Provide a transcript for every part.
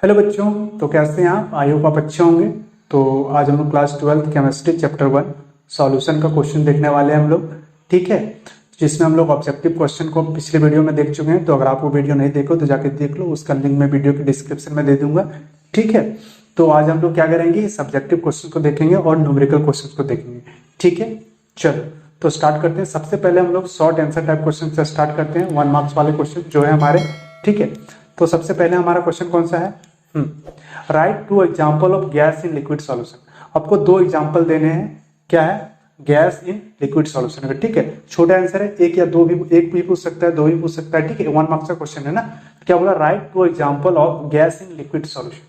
Hello बच्चों, तो कैसे हैं आप? आई होप आप अच्छे होंगे। तो आज हम लोग क्लास 12 केमिस्ट्री चैप्टर 1 सॉल्यूशन का क्वेश्चन देखने वाले हैं हम लोग। ठीक है, जिसमें हम लोग ऑब्जेक्टिव क्वेश्चन को पिछले वीडियो में देख चुके हैं। तो अगर आप वो वीडियो नहीं देखो तो जाके देख लो, उसका लिंक मैं वीडियो के डिस्क्रिप्शन में दे दूंगा। ठीक है, तो आज हम लोग क्या करेंगे, सब्जेक्टिव क्वेश्चन को देखेंगे और न्यूमेरिकल क्वेश्चन को देखेंगे। ठीक है, चलो तो स्टार्ट करते हैं। सबसे पहले हम लोग शॉर्ट आंसर टाइप क्वेश्चन से स्टार्ट करते हैं, 1 मार्क्स वाले क्वेश्चन जो है हमारे। ठीक है, तो सबसे पहले हमारा क्वेश्चन कौन सा है? Write two example of gas in liquid solution. आपको दो एग्जाम्पल देने हैं। क्या है? Gas in liquid solution. ठीक है, छोटा आंसर है, एक या दो भी, एक भी पूछ सकता है, दो भी पूछ सकता है। ठीक है, 1 मार्क्स का क्वेश्चन है ना। क्या बोला? Write two example of gas in liquid solution.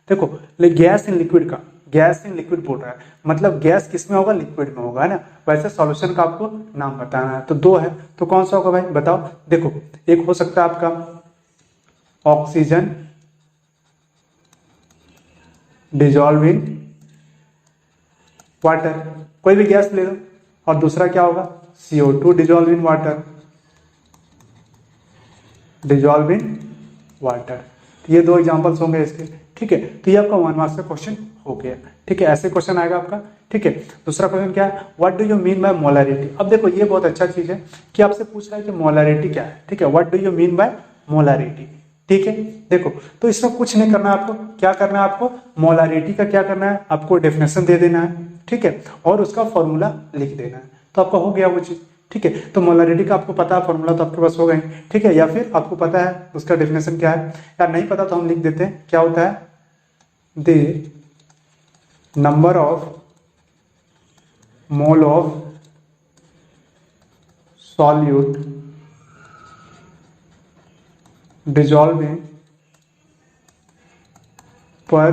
देखो, गैस इन लिक्विड का, गैस इन लिक्विड बोल रहा है, मतलब गैस किस में होगा? लिक्विड में होगा, है ना। वैसे सॉल्यूशन का आपको नाम बताना है। तो दो है, तो कौन सा होगा भाई बताओ। देखो, एक हो सकता है आपका ऑक्सीजन डिजॉल्व इन वाटर, कोई भी गैस ले लो। और दूसरा क्या होगा? CO2 dissolve in water, dissolve in water. तो ये दो एग्जांपल्स होंगे इसके। ठीक है, तो ये आपका 1 मार्क्स का क्वेश्चन हो गया। ठीक है, ऐसे क्वेश्चन आएगा आपका। ठीक है, दूसरा क्वेश्चन क्या है? What do you mean by molarity. अब देखो, ये बहुत अच्छा चीज है कि आपसे पूछ रहा है कि मोलरिटी क्या है। ठीक है, what do you mean by molarity. ठीक है, देखो, तो इसमें कुछ नहीं करना है आपको। क्या करना है आपको? मोलरिटी का क्या करना है आपको? डेफिनेशन दे देना है। ठीक है, और उसका फॉर्मूला लिख देना है, तो आपका हो गया वो चीज। ठीक है, तो मोलरिटी का आपको पता है, फॉर्मूला तो आपके पास हो गए। ठीक है, या फिर आपको पता है उसका डेफिनेशन क्या है, या नहीं पता तो हम लिख देते हैं। क्या होता है? The number of mole of solute dissolving per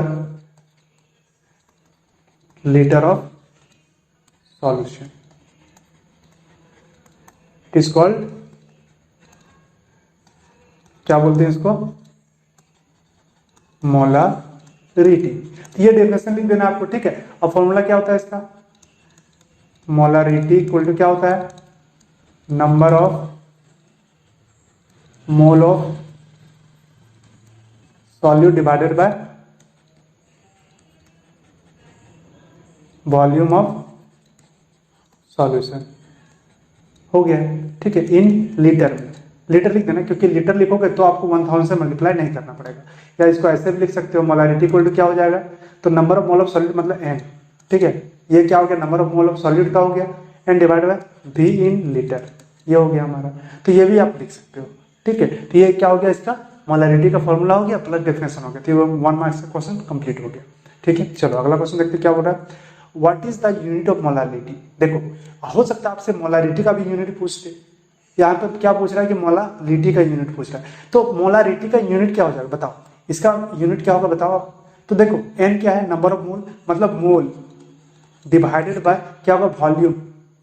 litre of solution is called, क्या बोलते हैं इसको? मोलरिटी। तो ये डेफिनेशन लिख देना आपको। ठीक है, अब फॉर्मूला क्या होता है इसका? मोलरिटी इक्वल टू क्या होता है? Number of mole of solute divided by volume of solution. हो गया। ठीक है, इन लीटर में, लीटर लिख देना, क्योंकि लीटर लिखोगे तो आपको 1000 से मल्टीप्लाई नहीं करना पड़ेगा। या इसको ऐसे भी लिख सकते हो, मोलरिटी इक्वल टू क्या हो जाएगा? तो number of mole of solute मतलब एन। ठीक है, ये क्या हो गया? Number of mole of solute का हो गया, N divide by V in litre. ये हो गया हमारा। तो ये भी आप लिख सकते हो। ठीक है, तो ये क्या हो गया? इसका मोलरिटी का फॉर्मूला हो गया प्लस डेफिनेशन हो गया। तो 1 मार्क्स का क्वेश्चन कंप्लीट हो गया। ठीक है, चलो अगला क्वेश्चन देखते हैं क्या बोल रहा है। What is the unit of molarity. देखो, हो सकता है आपसे मोलरिटी का भी यूनिट पूछ ले। यहाँ पे क्या पूछ रहा है कि मोलरिटी का यूनिट पूछ रहा है। तो मोलरिटी का यूनिट क्या हो जाएगा बताओ? इसका यूनिट क्या होगा बताओ आप? तो देखो, एन क्या है? नंबर ऑफ मोल, मतलब मोल डिवाइडेड बाय क्या होगा? वॉल्यूम।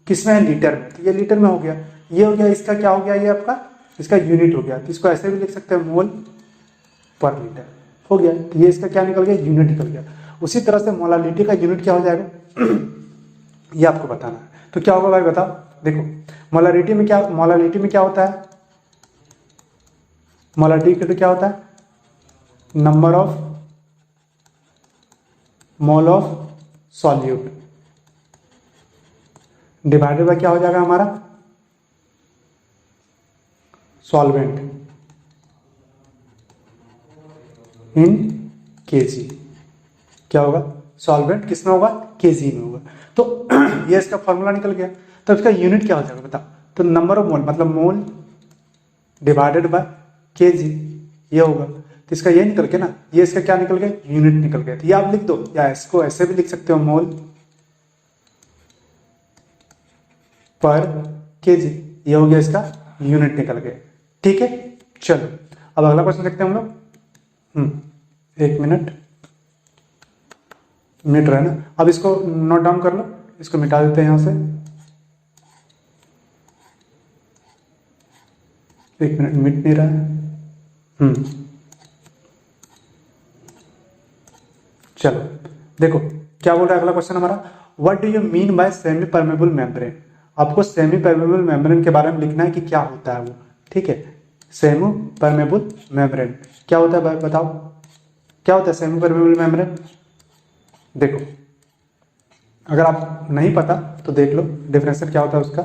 किसमें है? लीटर में। तो ये लीटर में हो गया। ये हो गया, इसका क्या हो गया? ये आपका इसका यूनिट हो गया। तो इसको ऐसे भी लिख सकते हैं, मोल पर लीटर। हो गया, तो ये इसका क्या निकल गया? यूनिट निकल गया। उसी तरह से मोलरिटी का यूनिट क्या हो जाएगा ये आपको बताना है। तो क्या होगा भाई बताओ? देखो, मोलरिटी में क्या, मोलरिटी में क्या होता है? मोलरिटी का क्या होता है? Number of mole of solute divided by क्या हो जाएगा हमारा? Solvent in KG. क्या होगा? सॉल्वेंट किसमें होगा? केजी में होगा। तो ये इसका फॉर्मूला निकल गया। तो इसका यूनिट क्या हो जाएगा बताओ? तो नंबर ऑफ मोल मतलब मोल डिवाइडेड बाय केजी, ये होगा। तो इसका ये निकल गया ना, ये इसका क्या निकल गया? यूनिट निकल गया। तो ये आप लिख दो, या इसको ऐसे भी लिख सकते हो, मोल पर केजी। ये हो गया, इसका यूनिट निकल गया। ठीक है, चलो अब अगला क्वेश्चन देखते हैं हम लोग। 1 मिनट रहा ना। अब इसको नोट डाउन कर लो, इसको मिटा देते हैं यहां से। 1 मिनट, मिट नहीं रहा है। चलो देखो, क्या बोल रहा है अगला क्वेश्चन हमारा? What do you mean by semi permeable membrane. आपको सेमी परमेबल मेम्ब्रेन के बारे में लिखना है कि क्या होता है वो। ठीक है, सेमी परमेबल मेम्ब्रेन क्या होता है भाई बताओ? क्या होता है सेमी परमेबल मेम्ब्रेन? देखो, अगर आप नहीं पता तो देख लो डिफरेंशियल क्या होता है उसका।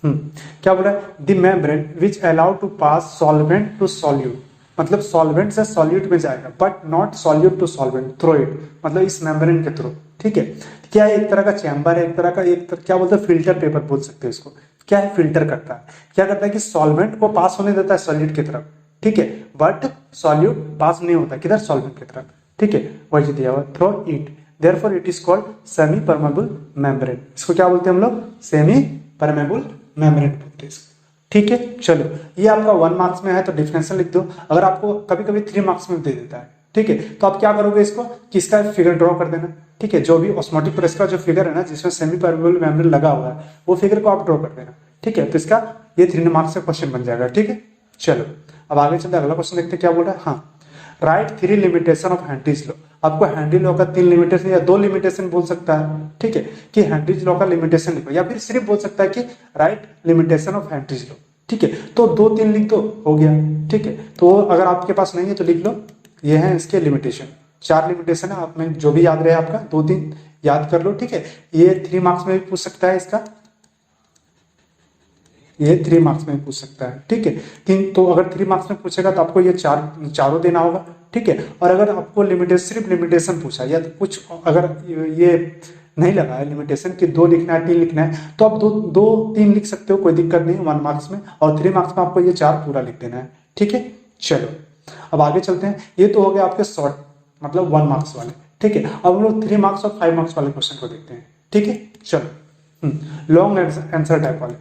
क्या बोल रहा है? The membrane which allow to pass solvent to solute, मतलब सॉल्वेंट से सॉल्यूट में जाएगा but not solute to solvent through it, मतलब इस मेम्ब्रेन के थ्रू। ठीक है, क्या है? एक तरह का चैम्बर है, एक तरह का क्या बोलते हैं, फिल्टर पेपर बोल सकते हैं इसको। क्या है? फिल्टर करता है। क्या करता है कि सॉल्वेंट को पास होने देता है सॉल्यूट की तरफ, ठीक है, बट सॉल्यूट पास नहीं होता किधर? सॉल्वेंट की तरफ। ठीक है, वही दिया हुआ through it, therefore it is called semi permeable membrane. इसको क्या बोलते हैं हम लोग? सेमी परमेबल मेम्ब्रेन बोलते हैं इसको। ठीक है, चलो ये आपका 1 मार्क्स में है तो डिफरेंशियल लिख दो। अगर आपको कभी कभी 3 मार्क्स में दे देता है, ठीक है, तो आप क्या करोगे इसको, किसका फिगर ड्रॉ कर देना। ठीक है, जो भी ऑस्मोटिक प्रेस का जो फिगर है ना जिसमें सेमी परमेबल मेम्ब्रेन लगा हुआ है वो फिगर को आप ड्रॉ कर देना। ठीक है, तो इसका ये 3 मार्क्स का क्वेश्चन बन जाएगा। ठीक है, चलो अब आगे चलते अगला क्वेश्चन देखते क्या बोल रहा है। हाँ, right 3 limitation of Henry's law. आपको हेनरी लॉ का 3 लिमिटेशन या 2 लिमिटेशन बोल सकता है। ठीक है, कि हेनरीज लॉ का लिमिटेशन लिखो, या फिर सिर्फ बोल सकता है कि right limitation of Henry's law. ठीक है, तो 2-3 लिख दो, हो गया। ठीक है, तो अगर आपके पास नहीं है तो लिख लो, ये है इसके लिमिटेशन। 4 लिमिटेशन है, आप में जो भी याद रहे आपका 2-3 याद कर लो। ठीक है, ये 3 मार्क्स में भी पूछ सकता है इसका, ये 3 मार्क्स में पूछ सकता है। ठीक है, तीन तो अगर 3 मार्क्स में पूछेगा तो आपको ये चारों देना होगा। ठीक है, और अगर आपको लिमिटेशन सिर्फ लिमिटेशन पूछा या तो कुछ अगर ये नहीं लगा है लिमिटेशन कि 2 लिखना है 3 लिखना है तो आप 2-3 लिख सकते हो, कोई दिक्कत नहीं 1 मार्क्स में, और 3 मार्क्स में आपको ये 4 पूरा लिख देना है। ठीक है, चलो अब आगे चलते हैं। ये तो हो गया आपके शॉर्ट मतलब 1 मार्क्स वाले। ठीक है, अब हम लोग 3 मार्क्स और 5 मार्क्स वाले क्वेश्चन को देखते हैं। ठीक है, चलो लॉन्ग आंसर टाइप वाले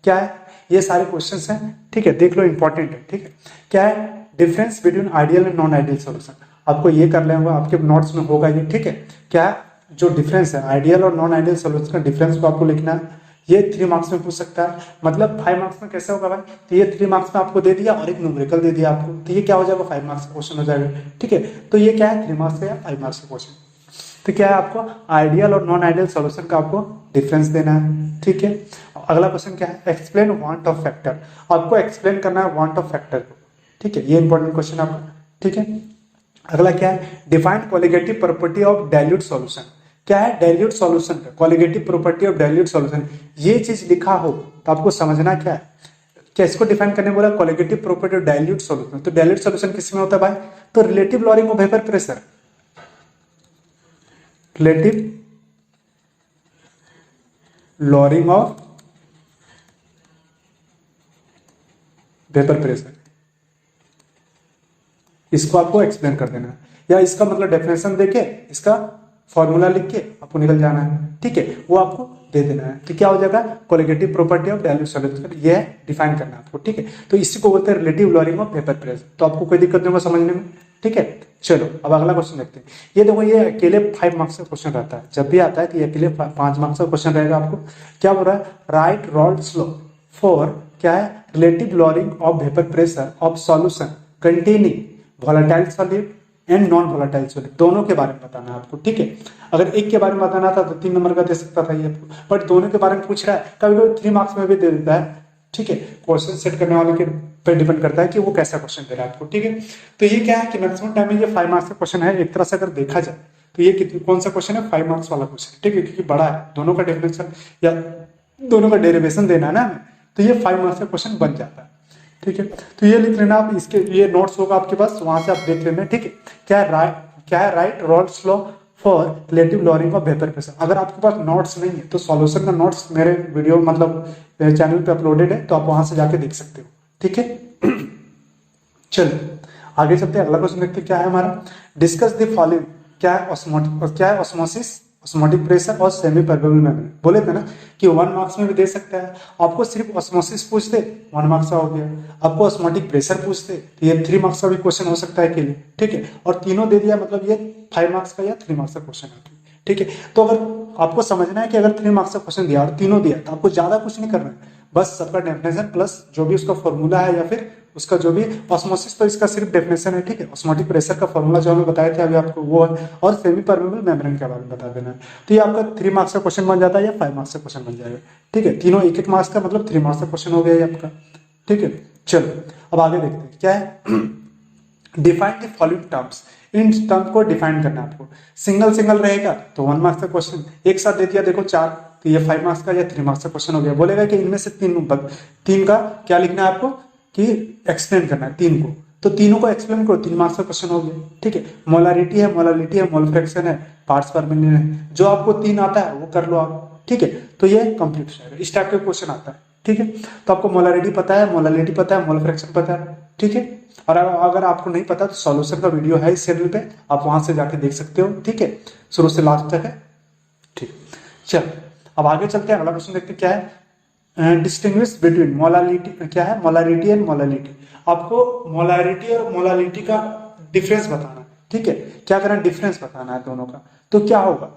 क्या है, ये सारे क्वेश्चंस हैं। ठीक है, देख लो, इंपॉर्टेंट है। ठीक है, क्या है? Difference between ideal and non ideal solution. आपको ये कर लेंगे, आपके नोट्स में होगा ये। ठीक है, क्या है? जो डिफरेंस है आइडियल और नॉन आइडियल सॉल्यूशन का डिफरेंस को आपको लिखना है। ये 3 मार्क्स में पूछ सकता है, मतलब 5 मार्क्स में कैसे होगा भाई? तो ये 3 मार्क्स में आपको दे दिया और एक न्यूमेरिकल दे दिया आपको, तो ये क्या हो जाएगा? 5 मार्क्स का क्वेश्चन हो जाएगा। ठीक है, तो ये क्या है? 3 मार्क्स का या 5 मार्क्स का क्वेश्चन। तो क्या है? आपको आइडियल और नॉन आइडियल सॉल्यूशन का आपको डिफरेंस देना है। ठीक है, अगला क्वेश्चन क्या है? Explain want of factor. आपको एक्सप्लेन करना है वांट ऑफ फैक्टर को। ठीक है, ये इंपॉर्टेंट क्वेश्चन आपका। ठीक है, अगला क्या है? Define colligative property of dilute solution. क्या है? डाइल्यूट सॉल्यूशन का colligative property of dilute solution. ये चीज लिखा हो तो आपको समझना क्या है, क्या इसको डिफाइन करने बोला? Colligative property of dilute solution. तो डाइल्यूट सॉल्यूशन किसमें होता है भाई? तो relative lowering of vapour pressure, relative lowering of vapour pressure, इसको आपको एक्सप्लेन कर देना है, या इसका मतलब डेफिनेशन देके इसका फॉर्मूला लिख के आपको निकल जाना है। ठीक है, वो आपको दे देना है। तो क्या हो जाएगा? Colligative property of dilute solution, ये डिफाइन करना है आपको। ठीक है, तो इसी को बोलते हैं relative lowering of vapour pressure. तो आपको कोई दिक्कत नहीं होगा समझने में। ठीक है, चलो अब अगला क्वेश्चन देखते हैं। ये देखो, ये अकेले 5 मार्क्स का क्वेश्चन रहता है, जब भी आता है तो ये अकेले 5 मार्क्स का क्वेश्चन रहेगा। आपको क्या बोल रहा है? राइट रॉल्स लॉ फॉर क्या है? Relative lowering of vapour pressure of solution containing volatile solute and non volatile solute, दोनों के बारे में बताना है आपको। ठीक है, अगर एक के बारे में बताना था तो 3 नंबर का दे सकता था ये, बट दोनों के बारे में पूछ रहा है, कभी कभी 3 मार्क्स में भी दे देता है। ठीक है, क्वेश्चन सेट करने वाले के पे डिपेंड करता है कि वो कैसा क्वेश्चन दे रहा है आपको। ठीक है, तो ये क्या है कि मैक्सिमम टाइम में ये 5 मार्क्स का क्वेश्चन है। एक तरह से अगर देखा जाए तो ये कौन सा क्वेश्चन है? 5 मार्क्स वाला क्वेश्चन। ठीक है, क्योंकि बड़ा है, दोनों का डेफिनेशन या दोनों का डेरिवेशन देना है ना हमें, तो ये 5 मार्क्स का क्वेश्चन बन जाता है। ठीक है, तो ये लिख लेना आप, इसके ये नोट्स होगा आपके पास, वहां से आप देख लेना। ठीक है, क्या है? Right Rawls law for relative lowering of vapour pressure. अगर आपके पास नोट्स नहीं है तो सॉल्यूशन का नोट्स मेरे वीडियो मतलब मेरे चैनल पे अपलोडेड है, तो आप वहां से जाके देख सकते हो। ठीक है, चलो आगे चलते हैं, अगला क्वेश्चन देखते हैं क्या है हमारा। Discuss the following. क्या है? ऑस्मोसिस, ऑस्मोटिक प्रेशर और सेमी परमेबल मेम्ब्रेन। बोले थे ना कि 1 मार्क्स में भी दे सकता है। आपको सिर्फ ऑस्मोसिस पूछते 1 मार्क्स का हो गया, आपको ऑस्मोटिक प्रेशर पूछते तो ये 3 मार्क्स का भी क्वेश्चन हो सकता है अकेले। ठीक है, और तीनों दे दिया मतलब ये 5 मार्क्स का या 3 मार्क्स का क्वेश्चन है। ठीक है, तो अगर आपको समझना है कि अगर 3 मार्क्स का क्वेश्चन दिया और तीनों दिया तो आपको ज्यादा कुछ नहीं करना है, बस सबका डेफिनेशन प्लस जो भी उसका फॉर्मूला है या फिर उसका जो भी ऑस्मोसिस, तो इसका सिर्फ डेफिनेशन है। ठीक है, ऑस्मोटिक प्रेशर का फॉर्मूला जो हमें बताए थे अभी आपको वो है, और सेमी परमेबल मेम्ब्रेन के बारे में बता देना है। तो ये आपका 3 मार्क्स का क्वेश्चन बन जाता है या 5 मार्क्स का क्वेश्चन बन जाएगा। ठीक है, तीनों 1-1 मार्क्स का, मतलब 3 मार्क्स का क्वेश्चन हो गया ये आपका। ठीक है, चलो अब आगे देखते हैं क्या है। Define the following terms, in term को डिफाइन करना है आपको। सिंगल सिंगल रहेगा तो 1 मार्क्स का क्वेश्चन, एक साथ दे दिया देखो 4, तो ये 5 मार्क्स का या 3 मार्क्स का क्वेश्चन हो गया। बोलेगा कि इनमें से तीन का क्या लिखना है आपको, कि एक्सप्लेन करना है तीन को, तो तीनों को एक्सप्लेन करो, 3 मार्क्स का क्वेश्चन हो गया। ठीक है, मोलारिटी है, मोलालिटी है, मोल फ्रैक्शन है, पार्ट्स पर मिलियन है, जो आपको 3 आता है वो कर लो आप। ठीक है, तो ये कंप्लीट हो जाएगा, इस टाइप का क्वेश्चन आता है। ठीक है, तो आपको मोलारिटी पता है, मोलालिटी पता है, मोल फ्रैक्शन पता है। ठीक है, और अगर आपको नहीं पता तो सॉल्यूशन का वीडियो है इस चैनल पे, आप वहां से जाके देख सकते हो। ठीक है, शुरू से लास्ट तक है। ठीक, चल अब आगे चलते हैं, अगला क्वेश्चन देखते हैं क्या है। डिस्टिंग्विश बिटवीन मोलालिटी, क्या है, मोलारिटी एंड मोलालिटी। आपको मोलारिटी और मोलालिटी का डिफरेंस बताना है। ठीक है, क्या करना है, डिफरेंस बताना है दोनों का। तो क्या होगा,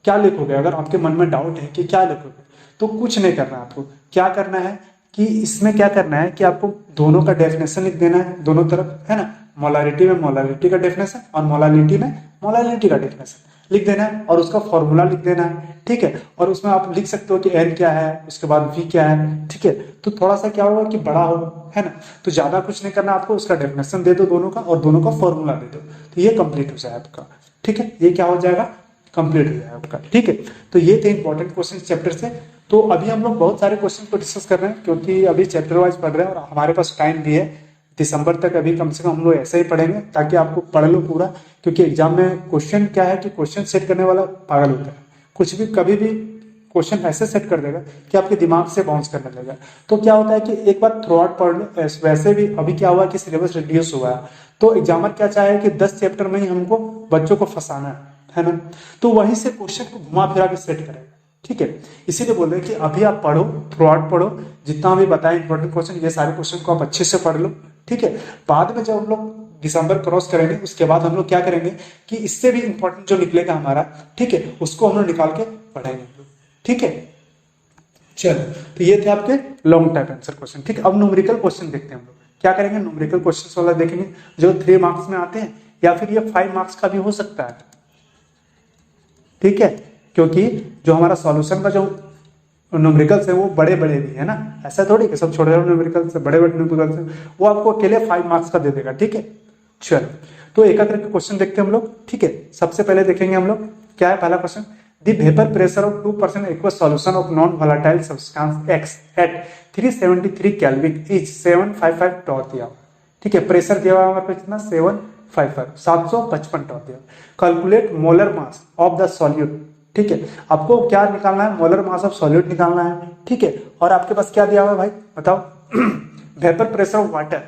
क्या लिखोगे, अगर आपके मन में डाउट है कि क्या लिखोगे, तो कुछ नहीं करना है आपको। क्या करना है कि इसमें क्या करना है कि आपको दोनों का डेफिनेशन लिख देना है, दोनों तरफ, है ना। मोलारिटी में मोलारिटी का डेफिनेशन और मोलालिटी में मोलालिटी का डेफिनेशन लिख देना है, और उसका फॉर्मूला लिख देना है। ठीक है, और उसमें आप लिख सकते हो कि एन क्या है, उसके बाद वी क्या है। ठीक है, तो थोड़ा सा क्या होगा कि बड़ा होगा, है ना। तो ज्यादा कुछ नहीं करना आपको, उसका डेफिनेशन दे दो दोनों का, और दोनों का फॉर्मूला दे दो, तो ये कंप्लीट हो जाए आपका। ठीक है, ये क्या हो जाएगा, कंप्लीट हो जाएगा आपका। ठीक है, तो ये थे इंपॉर्टेंट क्वेश्चन चैप्टर से। तो अभी हम लोग बहुत सारे क्वेश्चन को डिस्कस कर रहे हैं, क्योंकि अभी चैप्टर वाइज पढ़ रहे हैं और हमारे पास टाइम भी है दिसंबर तक। अभी कम से कम हम लोग ऐसे ही पढ़ेंगे ताकि आपको पढ़ लो पूरा, क्योंकि एग्जाम में क्वेश्चन क्या है कि क्वेश्चन सेट करने वाला पागल होता है, कुछ भी कभी भी क्वेश्चन ऐसे सेट कर देगा कि आपके दिमाग से बाउंस करने लगेगा। तो क्या होता है कि एक बार थ्रू आउट पढ़ लो। वैसे भी अभी क्या हुआ कि सिलेबस रिड्यूस हुआ है, तो एग्जामर क्या चाहे कि 10 चैप्टर में ही हमको बच्चों को फंसाना है ना। तो वहीं से क्वेश्चन को घुमा फिरा के सेट करेगा। ठीक है, इसीलिए बोल रहे हैं कि अभी आप पढ़ो, थ्रू आउट पढ़ो, जितना भी बताया इंपॉर्टेंट क्वेश्चन, ये सारे क्वेश्चन को आप अच्छे से पढ़ लो। ठीक है, बाद में जब हम लोग दिसंबर क्रॉस करेंगे, उसके बाद हम लोग क्या करेंगे कि इससे भी इंपॉर्टेंट जो निकलेगा हमारा, ठीक है, उसको हम लोग निकाल के पढ़ेंगे। ठीक है, चलो, तो ये थे आपके लॉन्ग टाइप आंसर क्वेश्चन। ठीक है, अब न्यूमेरिकल क्वेश्चन देखते हैं हम लोग क्या करेंगे। न्यूमेरिकल क्वेश्चन वाला देखेंगे जो 3 मार्क्स में आते हैं, या फिर ये 5 मार्क्स का भी हो सकता है। ठीक है, क्योंकि जो हमारा सॉल्यूशन का जो न्यूमेरिकल्स है वो बड़े बड़े भी है ना, ऐसा थोड़ी कि सब छोटे छोटे न्यूमेरिकल्स, बड़े बड़े न्यूमेरिकल्स है, वो आपको अकेले 5 मार्क्स का दे देगा। ठीक है, चलो, तो एक एक करके क्वेश्चन देखते हैं हम लोग। ठीक है, सबसे पहले देखेंगे हम लोग क्या है पहला question. The vapor pressure of 2% aqueous solution of non-volatile substance X at 373 Kelvin is 755 torr दिया। ठीक है, प्रेशर दिया हुआ हमारे पास कितना, 755 टॉर दिया। Calculate molar mass of the solute. ठीक है, आपको क्या निकालना है, मोलर मास ऑफ सॉल्यूट निकालना है। ठीक है, और आपके पास क्या दिया हुआ है भाई बताओ, वेपर प्रेशर ऑफ वाटर।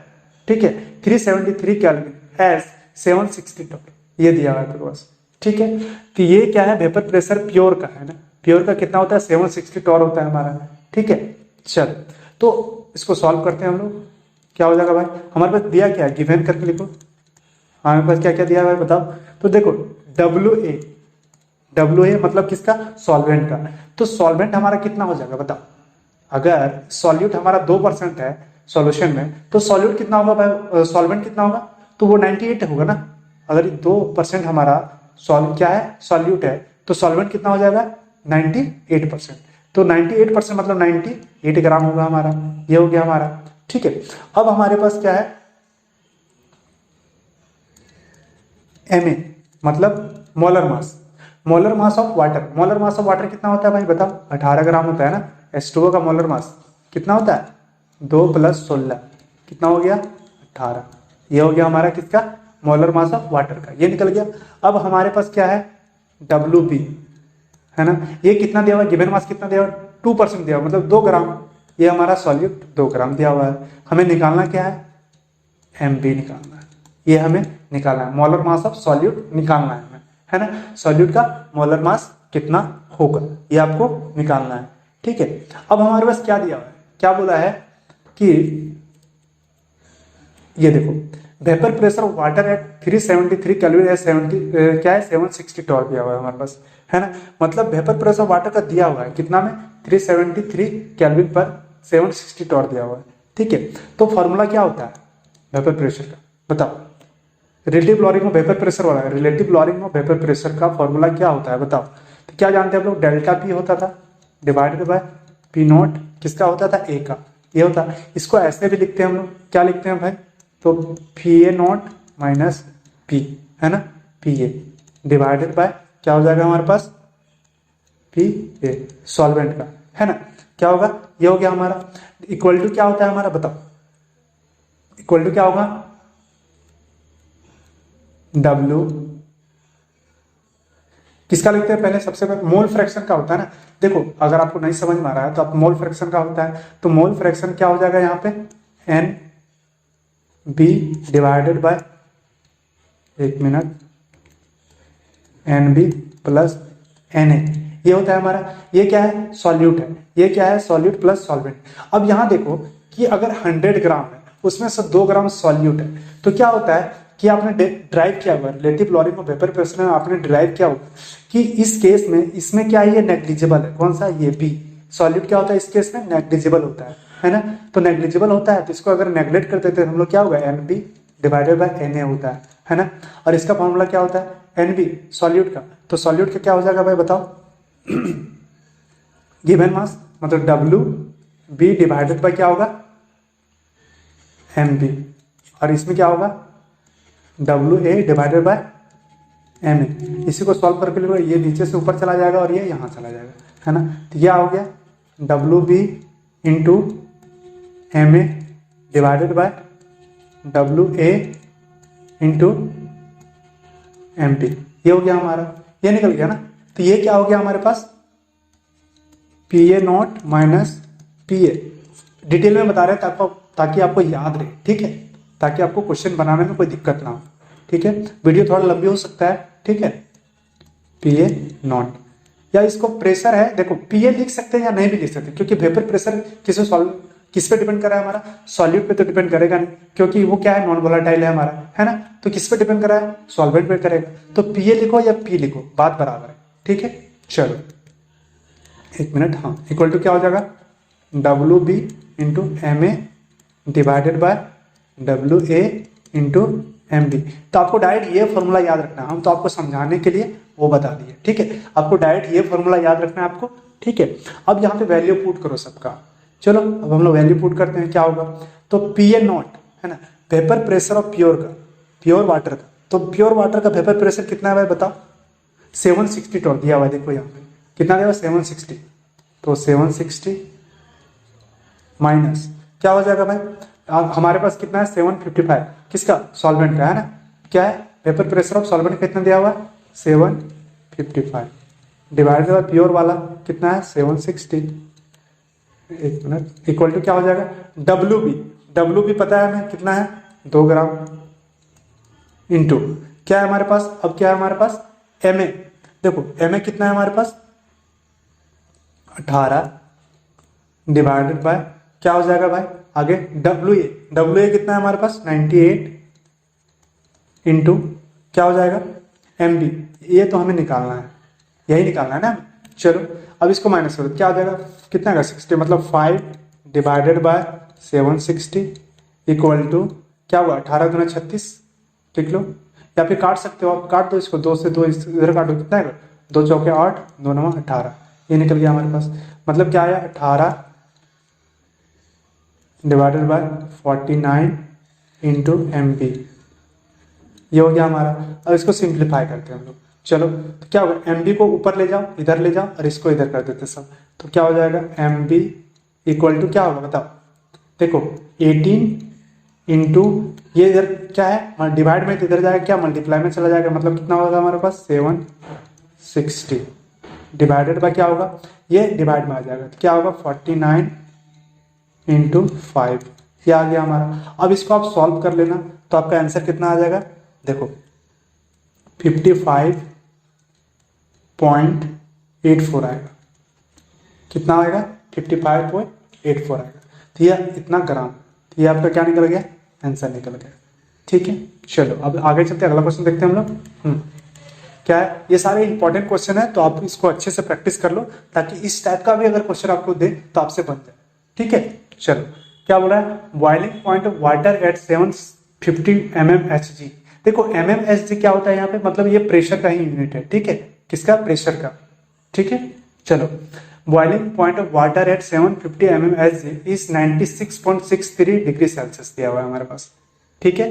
ठीक है, 373 केल्विन एज 760 टॉर, ये दिया हुआ है आपके पास। ठीक है, तो ये क्या है, वेपर प्रेशर प्योर का है ना, प्योर का कितना होता है, 760 टॉर होता है हमारा। ठीक है, चल, तो इसको सॉल्व करते हैं हम लोग। क्या हो जाएगा भाई, हमारे पास दिया क्या है, गिवन करके लिखो। हमारे पास क्या क्या दिया है भाई बताओ। तो देखो WA मतलब किसका, सॉल्वेंट का। तो सॉल्वेंट हमारा कितना हो जाएगा बताओ, अगर सॉल्यूट हमारा 2% है सॉल्यूशन में, तो सॉल्यूट कितना होगा भाई, सॉल्वेंट कितना होगा, तो वो 98 होगा ना। अगर 2% हमारा क्या है, सॉल्यूट है, तो सॉल्वेंट कितना हो जाएगा, 98%। तो 98% मतलब 98 ग्राम होगा हमारा, ये हो गया हमारा। ठीक है, अब हमारे पास क्या है, MA मतलब molar mass, molar mass of water. Molar mass of water कितना होता है भाई बताओ, 18 ग्राम होता है ना। H2O का मोलर मास कितना होता है, 2 + 16 कितना हो गया, 18। ये हो गया हमारा किसका, मोलर मास ऑफ वाटर का, ये निकल गया। अब हमारे पास क्या है, WB है ना, ये कितना दिया हुआ है, गिवन मास कितना दिया हुआ है, 2% दिया हुआ, मतलब 2 ग्राम। ये हमारा सॉल्यूट 2 ग्राम दिया हुआ है। हमें निकालना क्या है, MB निकालना है, ये हमें निकालना है, मोलर मास ऑफ सॉल्यूट निकालना है हमें, है ना। सॉल्यूट का मोलर मास कितना होगा ये आपको निकालना है। ठीक है, अब हमारे पास क्या दिया हुआ है, क्या बोला है कि ये देखो, vapour pressure of water at 373 kelvin at 70 क्या है, 760 टॉर दिया हुआ है हमारे पास, है ना। मतलब वेपर प्रेशर ऑफ वाटर का दिया हुआ है कितना में, 373 केल्विन पर 760 टॉर दिया हुआ है। ठीक है, तो फॉर्मूला क्या होता है वेपर प्रेशर का बताओ, relative lowering of vapour pressure वाला है, relative lowering of vapour pressure का फॉर्मूला क्या होता है बताओ। तो क्या जानते हैं हम लोग, डेल्टा P होता था डिवाइडेड बाय P0 किसका होता था, A का, ये होता है। इसको ऐसे भी लिखते हैं हम लोग, क्या लिखते हैं भाई, तो PA0 माइनस पी, है ना, पी ए डिवाइडेड बाय क्या हो जाएगा हमारे पास, पी ए सॉल्वेंट का, है ना, क्या होगा, ये हो गया हमारा। इक्वल टू क्या होता है हमारा, बताओ, इक्वल टू क्या होगा, W किसका लिखते हैं पहले, सबसे पहले मोल फ्रैक्शन का होता है ना। देखो अगर आपको नहीं समझ में आ रहा है तो आप मोल फ्रैक्शन का होता है, तो मोल फ्रैक्शन क्या हो जाएगा यहाँ पे, एन बी डिवाइडेड बाय, एक मिनट, N B plus N A, ये होता है हमारा, ये क्या है, सॉल्यूट है, ये क्या है, सॉल्यूट प्लस सॉल्वेंट। अब यहाँ देखो कि अगर 100 ग्राम है उसमें से 2 ग्राम सॉल्यूट है, तो क्या होता है कि आपने ड्राइव किया हुआ relative lowering of vapour pressure में आपने ड्राइव किया होगा कि इस केस में इसमें क्या है, ये नेग्लिजिबल है, कौन सा, ये बी सॉल्यूट क्या होता है इस केस में, नेग्लिजिबल होता है ना, तो नेग्लिजिबल होता है तो इसको अगर नेग्लेक्ट कर देते हैं हम लोग, क्या होगा, N B divided by N A होता है ना, और इसका फॉर्मूला क्या होता है, एन बी सॉल्यूट का, तो सॉल्यूट का क्या हो जाएगा भाई बताओ, गिवन मास मतलब डब्ल्यू बी डिवाइडेड बाय क्या होगा, एम बी, और इसमें क्या होगा, W A divided by M A. इसी को सॉल्व करके लिखो, ये नीचे से ऊपर चला जाएगा और ये यहाँ चला जाएगा, है ना, तो यह हो गया W B into M A divided by W A into M P, ये हो गया हमारा, ये निकल गया ना। तो ये क्या हो गया हमारे पास, P A nought minus P A, detail में बता रहे हैं ताकि आपको याद रहे, ठीक है, ताकि आपको क्वेश्चन बनाने में कोई दिक्कत ना हो, ठीक है। वीडियो थोड़ा लंबी हो सकता है, ठीक है, पी ए नॉट, या इसको प्रेशर है, देखो पी ए लिख सकते हैं या नहीं भी लिख सकते, क्योंकि वेपर प्रेशर किस पे डिपेंड कर रहा है हमारा, सॉल्यूट पे तो डिपेंड करेगा नहीं, क्योंकि वो क्या है, नॉन वोलेटाइल है हमारा, है ना, तो किस पे डिपेंड कर रहा है, सॉल्वेंट पे करेगा, तो पी ए लिखो या पी लिखो बात बराबर है, ठीक है। चलो एक मिनट, हाँ, इक्वल टू क्या हो जाएगा, W B into M A divided by W A into M B. तो आपको डायरेक्ट ये फॉर्मूला याद रखना है, हम तो आपको समझाने के लिए वो बता दिए, ठीक है, आपको डायरेक्ट ये फॉर्मूला याद रखना है आपको, ठीक है। अब यहाँ पे वैल्यू पुट करो सबका, चलो अब हम लोग वैल्यू पुट करते हैं, क्या होगा, तो पी ए नॉट, है ना, वेपर प्रेशर ऑफ प्योर का, प्योर वाटर का, तो प्योर वाटर का वेपर प्रेशर कितना है भाई बताओ, 760 टॉन दिया हुआ है, देखो यहाँ पे कितना दिया हुआ, 760, तो 760 माइनस क्या हो जाएगा भाई, हमारे पास कितना है, 755, किसका, सॉल्वेंट का, है ना, क्या है, वेपर प्रेशर ऑफ सॉल्वेंट कितना दिया हुआ है, 755 डिवाइडेड बाय प्योर वाला कितना है, 760, एक मिनट, इक्वल टू क्या हो जाएगा, डब्ल्यू बी पता है हमें कितना है, 2 ग्राम, इंटू क्या है हमारे पास, अब क्या है हमारे पास, एम ए, देखो एम ए कितना है हमारे पास, 18 डिवाइडेड बाय क्या हो जाएगा भाई, आगे डब्ल्यू ए कितना है हमारे पास, 98 इंटू क्या हो जाएगा, एम बी, ये तो हमें निकालना है, यही निकालना है ना। चलो अब इसको माइनस करो, क्या हो जाएगा, कितना का 60, मतलब 5 डिवाइडेड बाय 760 इक्वल टू क्या हुआ, 18 गुना 36, लिख लो, या फिर काट सकते हो आप, काट दो इसको, 2 से 2 इधर काटो, कितना है, 2 चौके 8, 2 9 18, ये निकल गया हमारे पास, मतलब क्या आया, 18 divided by 49 into M B, ये हो गया हमारा। अब इसको सिंप्लीफाई करते हैं हम लोग, चलो तो क्या होगा, एम बी को ऊपर ले जाओ, इधर ले जाओ, और इसको इधर कर देते सब, तो क्या हो जाएगा, एम बी इक्वल टू क्या होगा बताओ, देखो 18 इंटू ये इधर क्या है, डिवाइड में तो इधर जाएगा, क्या मल्टीप्लाई में चला जाएगा, मतलब कितना होगा हमारे पास, 760 डिवाइडेड बाय क्या होगा, ये डिवाइड में आ जाएगा, तो क्या होगा, 49 इंटू 5, ये आ गया हमारा। अब इसको आप सॉल्व कर लेना, तो आपका आंसर कितना आ जाएगा, देखो 55.84 आएगा, कितना आएगा, 55.84 आएगा, तो ये इतना ग्राम, तो ये आपका क्या निकल गया, आंसर निकल गया, ठीक है। चलो अब आगे चलते हैं, अगला क्वेश्चन देखते हैं हम लोग। क्या है, ये सारे इंपॉर्टेंट क्वेश्चन है, तो आप इसको अच्छे से प्रैक्टिस कर लो, ताकि इस टाइप का भी अगर क्वेश्चन आपको दे तो आपसे बन जाए, ठीक है। चलो क्या बोला है, boiling point of water eight 750 mmHg, देखो mmHg क्या होता है यहाँ पे, मतलब ये प्रेशर का ही यूनिट है, ठीक है, किसका, प्रेशर का, ठीक है। चलो boiling point of water eight 750 mmHg is 96.63 degree Celsius दिया हुआ है हमारे पास, ठीक है।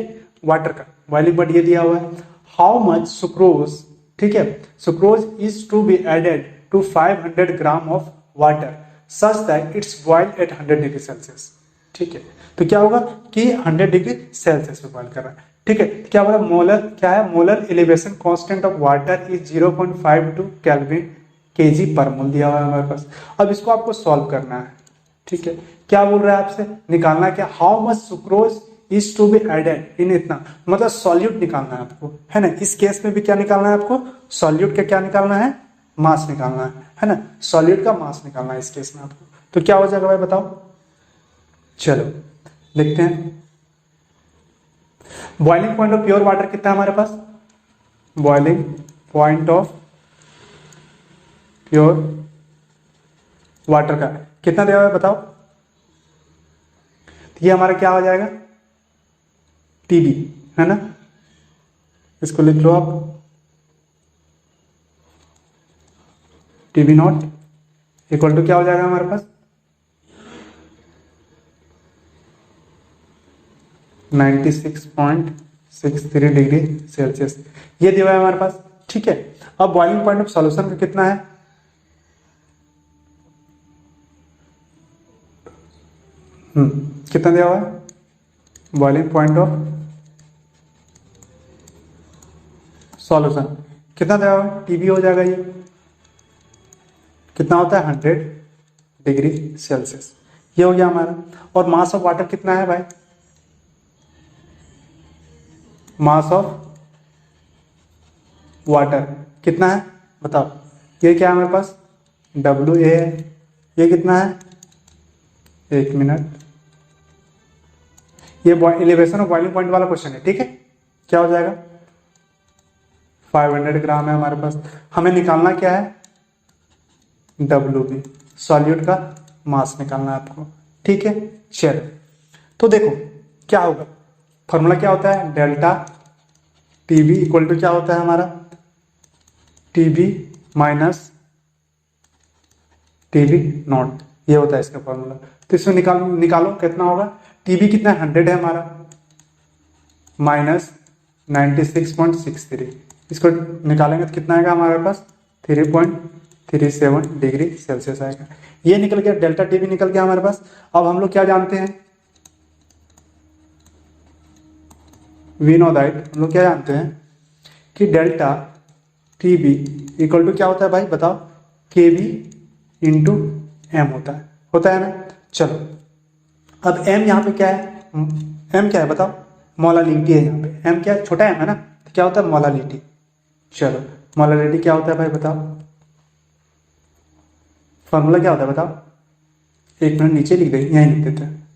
वाटर का बॉइलिंग पॉइंट ये दिया हुआ है। हाउ मच सुक्रोज, ठीक है, sucrose is to be added to 500 gram of water such that it's boil at 100 degree Celsius. ठीक है, तो क्या होगा कि 100 डिग्री सेल्सियस पे बॉइल कर रहा है। ठीक है, क्या बोला मोलर, क्या है molar elevation constant of water is 0.52 kelvin KG पर मोल दिया हुआ है हमारे पास। अब इसको आपको सॉल्व करना है। ठीक है, क्या बोल रहा है आपसे, निकालना क्या, how much sucrose is to be added in इतना, मतलब सॉल्यूट निकालना है आपको, है ना। इस केस में भी क्या निकालना है आपको, सॉल्यूट का क्या निकालना है, मास निकालना है ना, सॉल्यूट का मास निकालना है इस केस में आपको। तो क्या हो जाएगा भाई बताओ, चलो देखते हैं। Boiling point of pure water कितना है हमारे पास, boiling point of pure water का कितना दिया हुआ है बताओ। ये हमारा क्या हो जाएगा, टीबी, है ना, इसको लिख लो आप, टीबी नॉट इक्वल टू क्या हो जाएगा हमारे पास 96.63 डिग्री सेल्सियस, ये दिया हुआ है हमारे पास। ठीक है, अब बॉइलिंग पॉइंट ऑफ सॉल्यूशन का कितना है, कितना दिया हुआ है, बॉइलिंग पॉइंट ऑफ सॉल्यूशन कितना दिया हुआ है, टीबी हो जाएगा, ये कितना होता है 100 डिग्री सेल्सियस, ये हो गया हमारा। और मास ऑफ वाटर कितना है भाई, मास ऑफ वाटर कितना है बताओ, ये क्या है हमारे पास WA है, ये कितना है, एक मिनट, ये एलिवेशन ऑफ बॉइलिंग पॉइंट वाला क्वेश्चन है। ठीक है, क्या हो जाएगा 500 ग्राम है हमारे पास, हमें निकालना क्या है WB, सॉल्यूट का मास निकालना है आपको। ठीक है, चलो तो देखो क्या होगा, फॉर्मूला क्या होता है, डेल्टा टीबी इक्वल टू क्या होता है हमारा, टीबी माइनस टीबी नॉट, ये होता है इसका फॉर्मूला। तो इसमें निकालो कितना होगा, टीबी कितना 100 है हमारा, माइनस 96.63, इसको निकालेंगे तो कितना आएगा हमारे पास 3.37 डिग्री सेल्सियस आएगा। ये निकल गया, डेल्टा टीबी निकल गया हमारे पास। अब हम लोग क्या जानते हैं, वी नो दैट, हम लोग क्या जानते हैं कि डेल्टा टीबी इक्वल टू क्या होता है भाई बताओ, के बी इंटू एम होता है ना। चलो अब एम यहाँ पे क्या है, एम क्या है बताओ, मोलालिटी है यहाँ पे, एम क्या है छोटा एम है ना, तो क्या होता है मोलालिटी। चलो मोलालिटी क्या होता है भाई बताओ, फॉर्मूला क्या होता है बताओ, एक मिनट नीचे लिख देंगे, यहीं लिख देते हैं,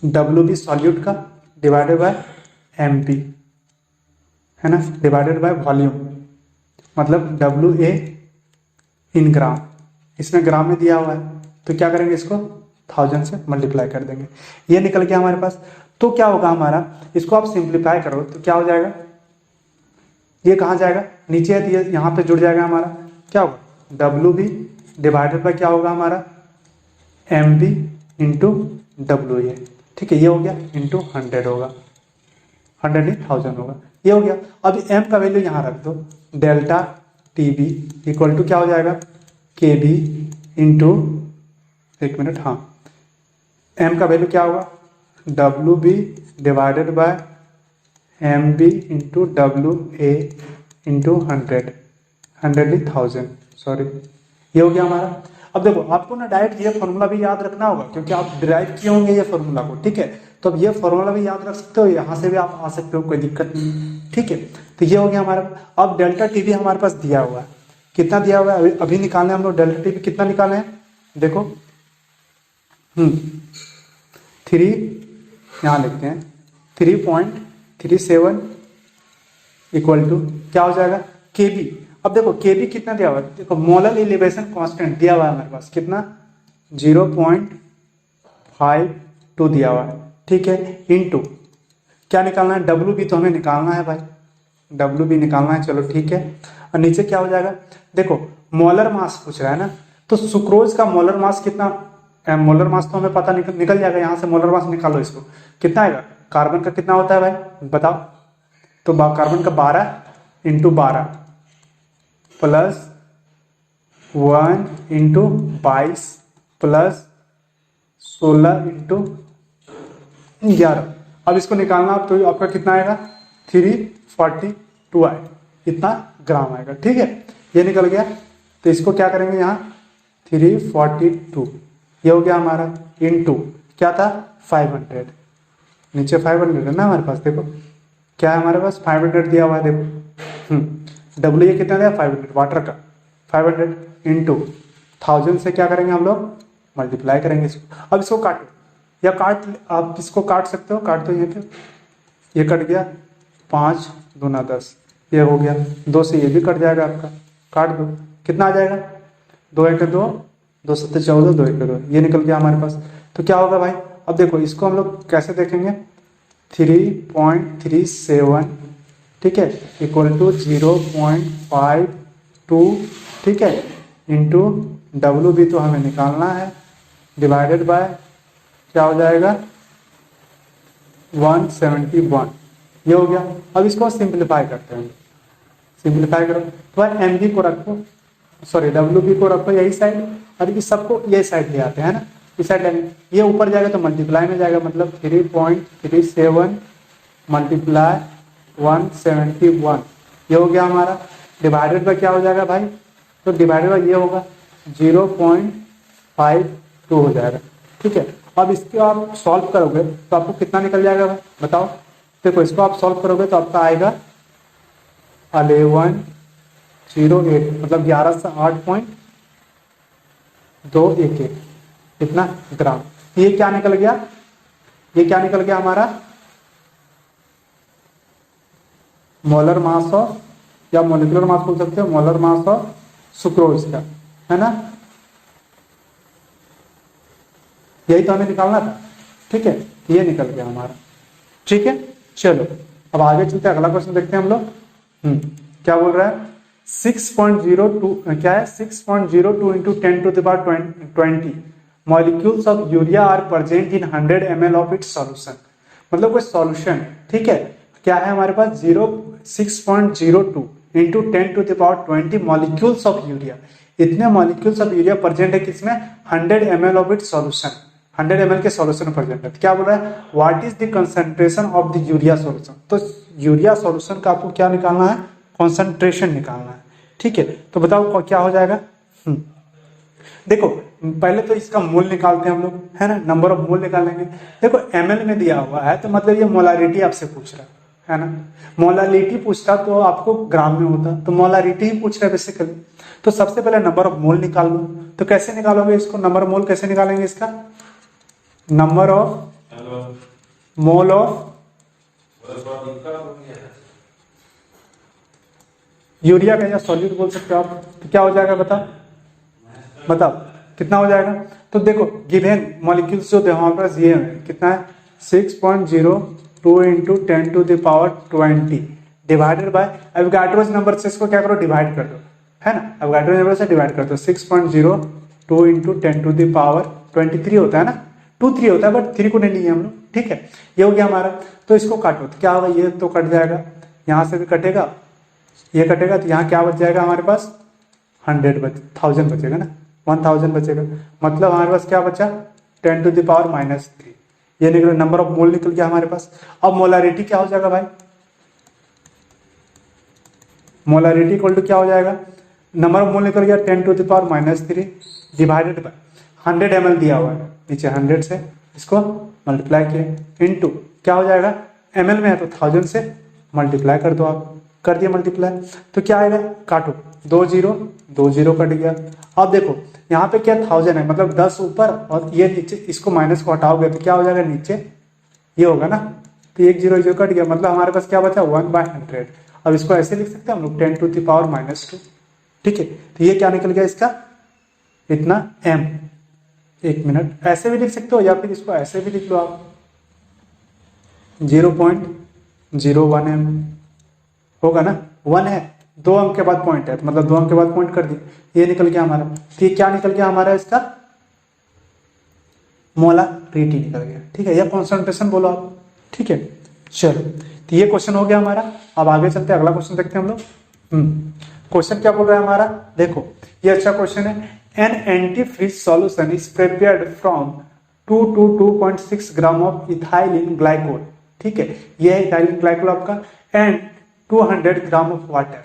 WB सॉल्यूट का डिवाइडेड बाय MP, है ना, डिवाइडेड बाय वॉल्यूम, मतलब WA इन ग्राम, इसमें ग्राम में दिया हुआ है, तो क्या करेंगे इसको 1000 से मल्टीप्लाई कर देंगे, ये निकल गया हमारे पास। तो क्या होगा हमारा, इसको आप सिंप्लीफाई करो तो क्या हो जाएगा, ये कहाँ जाएगा नीचे है, तो ये यहाँ पे जुड़ जाएगा हमारा, क्या होगा WB डिवाइडेड बाय क्या होगा हमारा MB इंटू WA। ठीक है, ये हो गया इंटू 100 होगा, 100 नहीं 1000 होगा, ये हो गया। अब m का वैल्यू यहाँ रख दो, डेल्टा TB इक्वल टू क्या हो जाएगा KB इंटू, एक मिनट, हाँ m का वैल्यू क्या होगा WB divided by MB into WA into 100 sorry, ये हो गया हमारा। अब देखो आपको ना डायरेक्ट ये फॉर्मूला भी याद रखना होगा क्योंकि आप डिराइव किए होंगे ये फॉर्मूला को। ठीक है, तो अब ये फॉर्मूला भी याद रख सकते हो, यहाँ से भी आप आ सकते हो, कोई दिक्कत नहीं। ठीक है, तो ये हो गया हमारा। अब डेल्टा टीबी हमारे पास दिया हुआ है, कितना दिया हुआ है अभी निकालना है हम लोग, डेल्टा टीबी कितना निकाले हैं देखो, 3 यहाँ लिखते हैं 3.37 इक्वल टू क्या हो जाएगा KB। अब देखो KB कितना दिया हुआ है, देखो मोलर एलिवेशन कांस्टेंट दिया हुआ है हमारे पास, कितना 0.52 दिया हुआ है। ठीक है, इनटू क्या निकालना है WB, तो हमें निकालना है भाई, WB निकालना है। चलो ठीक है, और नीचे क्या हो जाएगा देखो, मोलर मास पूछ रहा है ना, तो सुक्रोज का मोलर मास कितना, मोलर मास तो हमें पता निकल जाएगा, यहाँ से मोलर मास निकालो, इसको कितना आएगा कार्बन का कितना होता है भाई बताओ, तो कार्बन का 12 into 12 plus 1 into 22 plus 16 into 11। अब इसको निकालना आप तो आपका कितना आएगा 342 आएगा, इतना ग्राम आएगा। ठीक है, ये निकल गया। तो इसको क्या करेंगे यहाँ 342 ये हो गया हमारा इंटू क्या था 500, नीचे 500 है ना हमारे पास, देखो क्या है हमारे पास 500 दिया हुआ है देखो। डब्ल्यू ये कितना दिया 500 वाटर का 500 इंटू 1000 से क्या करेंगे हम लोग मल्टीप्लाई करेंगे इसको। अब इसको काटो या काट आप इसको काट सकते हो, काट दो ये पे, ये कट गया 5 दूना 10 ये हो गया, 2 से ये भी कट जाएगा आपका, काट दो कितना आ जाएगा 2 1 2 2 7 14 2 1 2 ये निकल गया हमारे पास। तो क्या होगा भाई, अब देखो इसको हम लोग कैसे देखेंगे 3.37 ठीक है इक्वल टू 0.52 ठीक है इंटू डब्ल्यू भी तो हमें निकालना है डिवाइडेड बाय क्या हो जाएगा 171 ये हो गया। अब इसको सिंप्लीफाई करते हैं, सिंप्लीफाई करो तो एम बी को रखो सॉरी डब्ल्यू बी को रखो यही साइड और इस सबको ये साइड ले आते हैं ना, इस साइड लेंगे ये ऊपर जाएगा तो मल्टीप्लाई में जाएगा, मतलब 3.37 मल्टीप्लाई 171 ये हो गया हमारा, डिवाइडेड बाय क्या हो जाएगा भाई, तो डिवाइडेड बाय ये होगा 0.52 हो जाएगा। ठीक है, अब इसको आप सॉल्व करोगे तो आपको कितना निकल जाएगा भाई बताओ, देखो इसको आप सॉल्व करोगे तो आपका आएगा 1108 मतलब 11 से 8.211 इतना ग्राम। ये क्या निकल गया, ये क्या निकल गया हमारा मोलर मास ऑफ या मोलिकुलर मास बोल सकते हो, मोलर मास ऑफ सुक्रोज का है ना, यही तो हमें निकालना था। ठीक है, ये निकल गया हमारा। ठीक है, चलो अब आगे चलते हैं, अगला क्वेश्चन देखते हैं हम लोग। क्या बोल रहा है 6.02 क्या है 6.02 into 10 to the power 20 molecules of urea are present in 100 ml of its solution. मतलब कोई सॉल्यूशन ठीक है क्या है हमारे पास 6.02 into 10 to the power 20 molecules of urea, इतने मॉलिक्यूल्स ऑफ यूरिया प्रेजेंट है किसमें 100 ml of its solution, 100 ml के सॉल्यूशन प्रेजेंट है। तो क्या बोल रहा है what is the concentration of the urea solution, तो यूरिया सॉल्यूशन का आपको क्या निकालना है कंसंट्रेशन निकालना है। ठीक है, तो बताओ क्या हो जाएगा। देखो पहले तो इसका मोल निकालते हैं हम लोग है ना, नंबर ऑफ मोल निकालेंगे। देखो ml में दिया हुआ है तो मतलब ये मोलारिटी आपसे पूछ रहा है ना, मोलारिटी पूछता तो आपको ग्राम में होता, तो मोलारिटी ही पूछ रहा है बेसिकली। तो सबसे पहले नंबर ऑफ मोल निकाल लो, तो कैसे निकालोगे इसको, नंबर ऑफ मोल कैसे निकालेंगे इसका, number of mole of urea का या सॉल्यूट बोल सकते हो आप, तो क्या हो जाएगा बताओ कितना हो जाएगा। तो देखो गिवन मॉलिक्यूल्स जो थे हमारे पास ये है कितना है 6.02 into 10 to the power 20 divided by Avogadro's number से इसको क्या करो डिवाइड कर दो है ना, एवोगाड्रो नंबर से डिवाइड कर दो 6.02 इंटू 10 टू द पावर 23 होता है ना, 23 होता है बट 3 को नहीं लिए हम लोग। ठीक है, ये हो गया हमारा। तो इसको काटो तो क्या होगा, ये तो कट जाएगा, यहाँ से भी कटेगा, ये कटेगा, तो यहाँ क्या बच जाएगा हमारे पास 1000 बचेगा ना, 1000 बचेगा, मतलब हमारे पास क्या बचा 10 टू द पावर -3 ये निकला, नंबर ऑफ मोल निकल गया हमारे पास। अब मोलारिटी क्या हो जाएगा भाई, मोलारिटी इक्वल टू क्या हो जाएगा, नंबर ऑफ मोल निकल गया 10 to the power -3 divided by 100 ml दिया हुआ है नीचे 100 से इसको मल्टीप्लाई किए इनटू क्या हो जाएगा ml में है तो 1000 से मल्टीप्लाई कर दो, आप कर दिया मल्टीप्लाई तो क्या आएगा, काटो 2 0 कट गया। अब देखो यहाँ पे क्या 1000 है मतलब 10 ऊपर और ये नीचे, इसको माइनस को हटाओगे तो क्या हो जाएगा नीचे ये होगा ना, तो 1 0 कट गया, मतलब हमारे पास क्या बचा 1/100। अब इसको ऐसे लिख सकते हैं हम लोग 10 टू द पावर -2। ठीक है, तो ये क्या निकल गया इसका इतना m, 1 मिनट ऐसे भी लिख सकते हो या फिर इसको ऐसे भी लिख लो आप 0.01 m होगा ना, 1 है 2 अंक के बाद पॉइंट है तो मतलब 2 अंक के बाद पॉइंट कर दिए, ये निकल गया हमारा। तो ये क्या निकल गया हमारा इसका मोलारिटी निकल गया। ठीक है, या कॉन्सेंट्रेशन बोलो आप, ठीक है, चलो तो ये क्वेश्चन हो गया हमारा। अब आगे चलते हैं, अगला क्वेश्चन देखते हैं हम लोग। क्वेश्चन क्या बोल रहा है हमारा, देखो ये अच्छा क्वेश्चन है। An antifreeze solution is prepared from 2 to 2.6 gram of ethylene glycol. ठीक है, ये है इथाइलिन ग्लाइकोल आपका, एंड 200 ग्राम ऑफ वाटर।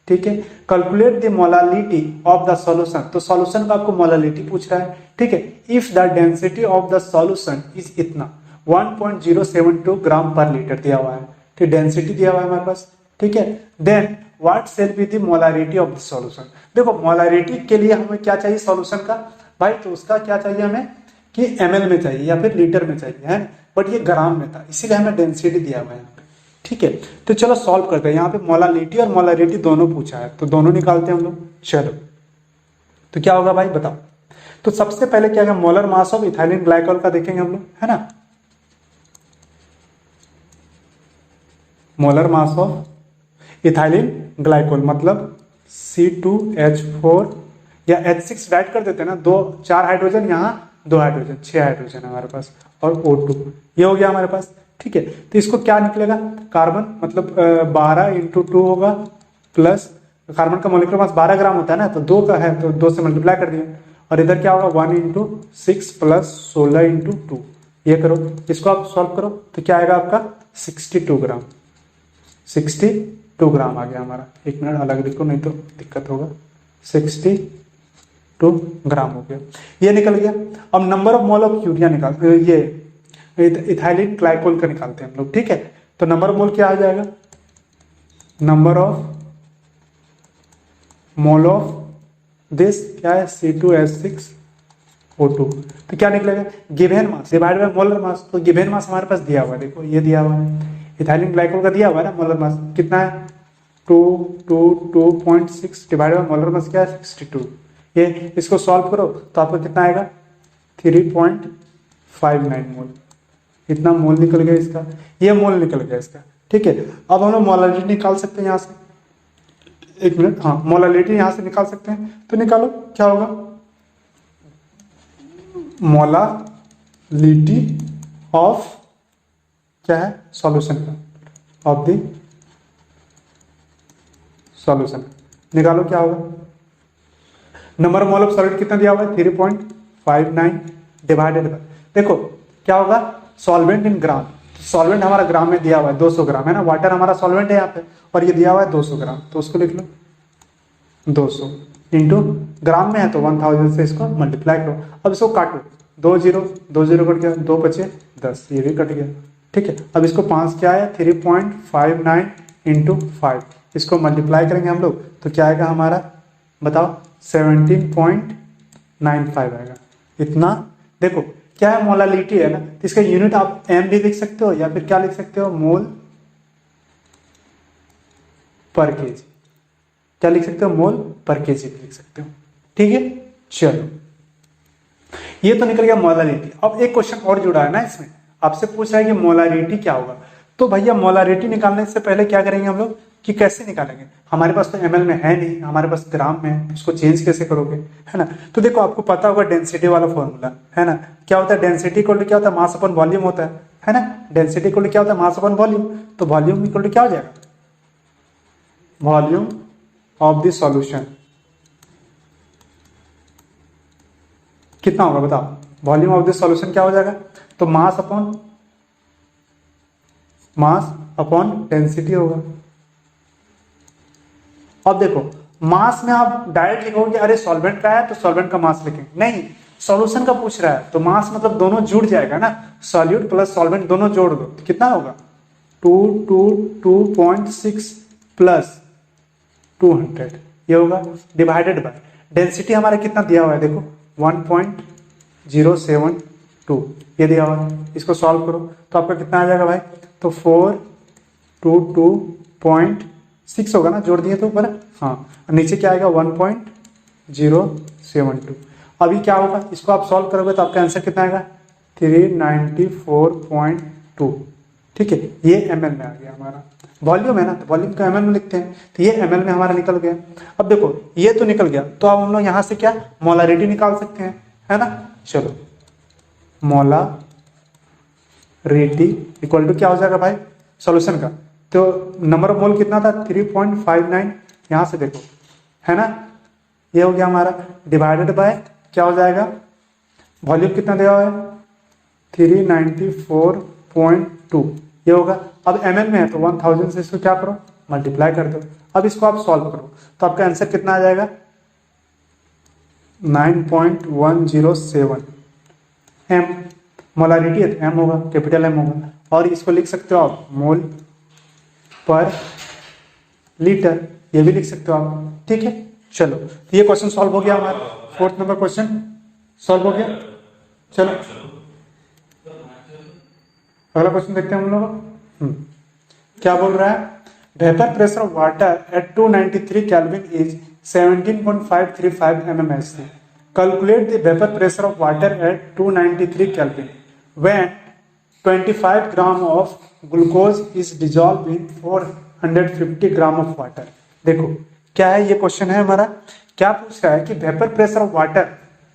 ठीक है, calculate the molality of the solution. तो सॉल्यूशन का आपको मोलालिटी पूछ रहा है। ठीक है, if the density of the solution is इतना 1.072 ग्राम पर लीटर दिया हुआ है। ठीक, डेंसिटी दिया हुआ है हमारे पास। ठीक है, then what shall be the molarity of the solution. देखो मोलारिटी के लिए हमें क्या चाहिए सॉल्यूशन का भाई, तो उसका क्या चाहिए हमें कि ml में चाहिए या फिर लीटर में चाहिए, है, बट ये ग्राम में था, इसीलिए हमें डेंसिटी दिया हुआ है यहाँ पे। ठीक है, तो चलो सॉल्व करते हैं। यहाँ पे मोलालिटी और मोलारिटी दोनों पूछा है, तो दोनों निकालते हैं हम लोग। चलो तो क्या होगा भाई बताओ। तो सबसे पहले क्या है, molar mass of ethylene glycol का देखेंगे हम लोग, है ना। Molar mass of ethylene glycol मतलब C2H4 या H6 राइट कर देते हैं ना, 4 हाइड्रोजन, यहाँ 2 हाइड्रोजन, 6 हाइड्रोजन है हमारे पास, और O2 ये हो गया हमारे पास। ठीक है, तो इसको क्या निकलेगा, कार्बन मतलब 12 × 2 होगा, प्लस कार्बन का मोलिकुलर मास 12 ग्राम होता है ना, तो 2 का है तो 2 से मल्टीप्लाई कर दिया, और इधर क्या होगा 1 × 6 प्लस 16 × 2। ये करो, इसको आप सॉल्व करो तो क्या आएगा आपका 62 ग्राम। 62 ग्राम आ गया हमारा। एक मिनट अलग लिखो नहीं तो दिक्कत होगा। 62 ग्राम हो गया, ये निकल गया। अब number of mole of urea निकाल, ये इथाइलिन ग्लाइकोल का निकालते हैं हम लोग। ठीक है, तो नंबर ऑफ मोल क्या आ जाएगा, number of mole of this क्या है C2H6O2, तो क्या निकलेगा given mass divide by molar mass. तो गिवन मास हमारे पास दिया हुआ है, देखो ये दिया हुआ है, इथाइलिन ग्लाइकोल का दिया हुआ है ना, मोलर मास कितना है 2.6 डिवाइड बाय मोलर मास क्या है 62। ये इसको सॉल्व करो तो आपको कितना आएगा 3.59 मोल। इतना मोल निकल गया इसका, ये मोल निकल गया इसका। ठीक है, अब हम लोग मोलालिटी निकाल सकते हैं यहाँ से। एक मिनट, हाँ मोलालिटी यहाँ से निकाल सकते हैं, तो निकालो क्या होगा, मोलालिटी ऑफ क्या है सॉल्यूशन का, ऑफ द सॉल्यूशन निकालो क्या होगा। नंबर मोल ऑफ सॉल्वेंट कितना दिया हुआ है 3.59 डिवाइडेड बाय, देखो क्या होगा सॉल्वेंट इन ग्राम। सॉल्वेंट हमारा ग्राम में दिया हुआ है 200 ग्राम है ना, वाटर हमारा सॉल्वेंट है यहाँ पे, और ये दिया हुआ है 200 ग्राम, तो उसको लिख लो 200 इंटू ग्राम में है तो 1000 से इसको मल्टीप्लाई करो। अब इसको काटो, 2 0 2 0 कट गया, 2 बचे 10, ये भी कट गया। ठीक है, अब इसको 5 क्या आया 3.59 इंटू 5, इसको मल्टीप्लाई करेंगे हम लोग तो क्या आएगा हमारा बताओ 17.95 आएगा। इतना देखो क्या है मोलालिटी है ना, तो इसका यूनिट आप एम भी लिख सकते हो या फिर क्या लिख सकते हो मोल पर केजी, क्या लिख सकते हो मोल पर केजी भी लिख सकते हो। ठीक है, चलो ये तो निकल गया मोलारिटी। अब एक क्वेश्चन और जुड़ा है ना इसमें, आपसे पूछ रहा है कि मोलारिटी क्या होगा। तो भैया मोलारिटी निकालने से पहले क्या करेंगे हम लोग कि कैसे निकालेंगे, हमारे पास तो ml में है नहीं, हमारे पास ग्राम में है, उसको चेंज कैसे करोगे, है ना। तो देखो आपको पता होगा डेंसिटी वाला फॉर्मूला, है ना, क्या होता है डेंसिटी इक्वल टू क्या होता है मास अपॉन वॉल्यूम होता है ना। डेंसिटी इक्वल टू क्या होता है मास अपॉन वॉल्यूम, तो वॉल्यूम इक्वल टू क्या हो जाएगा वॉल्यूम ऑफ द सॉल्यूशन। कितना होगा बताओ, वॉल्यूम ऑफ द सॉल्यूशन क्या हो जाएगा, तो मास अपॉन डेंसिटी होगा। अब देखो मास में आप डायरेक्ट लिखोगे अरे सॉल्वेंट का है तो सॉल्वेंट का मास लिखेंगे, नहीं सॉल्यूशन का पूछ रहा है तो मास मतलब दोनों जुड़ जाएगा ना, सॉल्यूट प्लस सॉल्वेंट दोनों जोड़ दो तो कितना होगा 2.6 प्लस 200 ये होगा डिवाइडेड बाय डेंसिटी हमारा कितना दिया हुआ है देखो 1.072 ये दिया हुआ है। इसको सॉल्व करो तो आपका कितना आ जाएगा भाई, तो 422.6 होगा ना, जोड़ दिए तो ऊपर, हाँ नीचे क्या आएगा 1.072। अभी क्या होगा इसको आप सॉल्व करोगे तो आपका आंसर कितना आएगा 394.2। ठीक है, ये ml में आ गया हमारा, वॉल्यूम है ना तो वॉल्यूम का ml में लिखते हैं, तो ये ml में हमारा निकल गया। अब देखो ये तो निकल गया, तो अब हम लोग यहाँ से क्या मोलारिटी निकाल सकते हैं, है ना। चलो मोलारिटी रेटी इक्वल टू क्या हो जाएगा भाई सॉल्यूशन का, तो नंबर ऑफ मोल कितना था 3.59, यहां से देखो है ना, ये हो गया हमारा, डिवाइडेड बाय क्या हो जाएगा, वॉल्यूम कितना दिया हुआ है 394.2, ये होगा। अब ml में है तो 1000 से इसको क्या करो मल्टीप्लाई कर दो। अब इसको आप सॉल्व करो तो आपका आंसर कितना आ जाएगा 9.107 m, मोलारिटी है तो m होगा, कैपिटल M होगा, और इसको लिख सकते हो आप मोल पर लीटर, ये भी लिख सकते हो आप, ठीक है। चलो तो ये क्वेश्चन सॉल्व हो गया हमारा, 4th नंबर क्वेश्चन सॉल्व हो गया। चलो अगला क्वेश्चन देखते हैं हम लोग। क्या बोल रहा है, vapour pressure of water eight 293 kelvin is 17.535 mmHg, calculate the vapour pressure of water eight 293 kelvin when 25 gram of glucose is dissolve in 450 gram of water. देखो क्या है ये क्वेश्चन है हमारा, क्या पूछ रहा है कि वेपर प्रेशर ऑफ वाटर,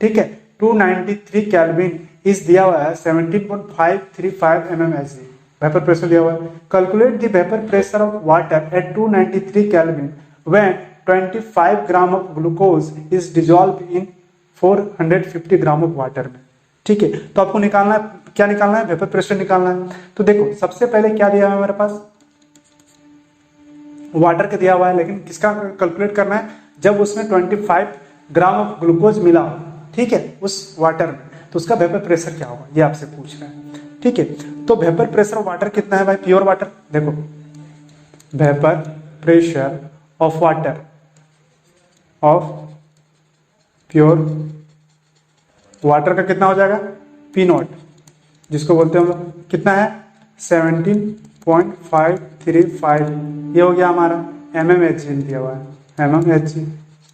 ठीक है 293 केल्विन इज दिया हुआ है 17.535 mmHg, वेपर प्रेशर दिया हुआ है। Calculate the vapour pressure of water eight 293 kelvin when 25 gram of glucose is dissolve in 450 gram of water में, ठीक है। तो आपको निकालना है, क्या निकालना है, वेपर प्रेशर निकालना है। तो देखो सबसे पहले क्या दिया हुआ है हमारे पास, वाटर का दिया हुआ है, लेकिन किसका कैलकुलेट करना है, जब उसमें 25 ग्राम ऑफ ग्लूकोज मिला हो, ठीक है उस वाटर में, तो उसका वेपर प्रेशर क्या होगा ये आपसे पूछ रहा है, ठीक है। तो वेपर प्रेशर ऑफ वाटर कितना है भाई, प्योर वाटर, देखो vapour pressure of water of pure water का कितना हो जाएगा पी नॉट, जिसको बोलते हैं हम लोग, कितना है 17.535, ये हो गया हमारा mmHg दिया हुआ है mmHg,